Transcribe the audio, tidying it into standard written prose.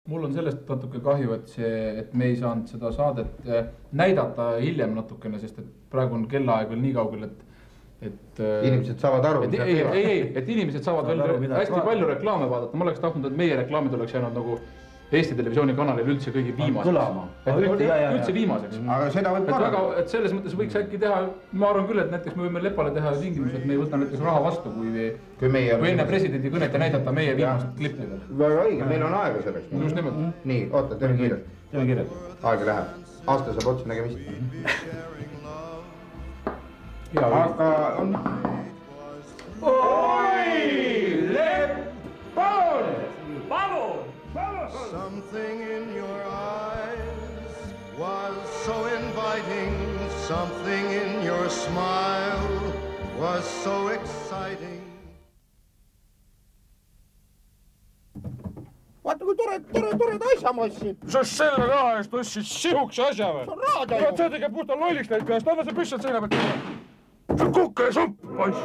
Mul on sellest natuke kahju, et me ei saanud seda saadet näidata hiljem natukene, sest et praegu on kellaaeg veel nii kaugel, et inimesed saavad aru. Et inimesed saavad veel hästi palju reklaame vaadata. Ma oleks tahtnud, et meie reklaamid oleks jäänud nagu Eesti Televisiooni kanalil üldse kõige viimaseks. Üldse viimaseks. Aga seda võib väga, et selles mõttes võiks äkki teha, ma arvan küll, et näiteks me võime Lepale teha tingimus, et me ei võta näiteks raha vastu, kui enne presidendi kõnet ja näidata meie viimast klippi veel. Väga õige, meil on aega selleks. Just nimelt. Nii, oota, teeme kiirelt. Teeme kiirelt. Aega läheb. Aasta saab otsa nägemist. Aga on... Oi! Lepal! Palun! Something in your eyes was so inviting. Something in your smile was so exciting. Vaata kui tore asja ma ostsin. Sa selle raha eest ostsid sihukse asja või? See on raadio. See tegi puhta lolliks neid käest, anna see püssad seina pealt. See on kukke ja supp, poiss.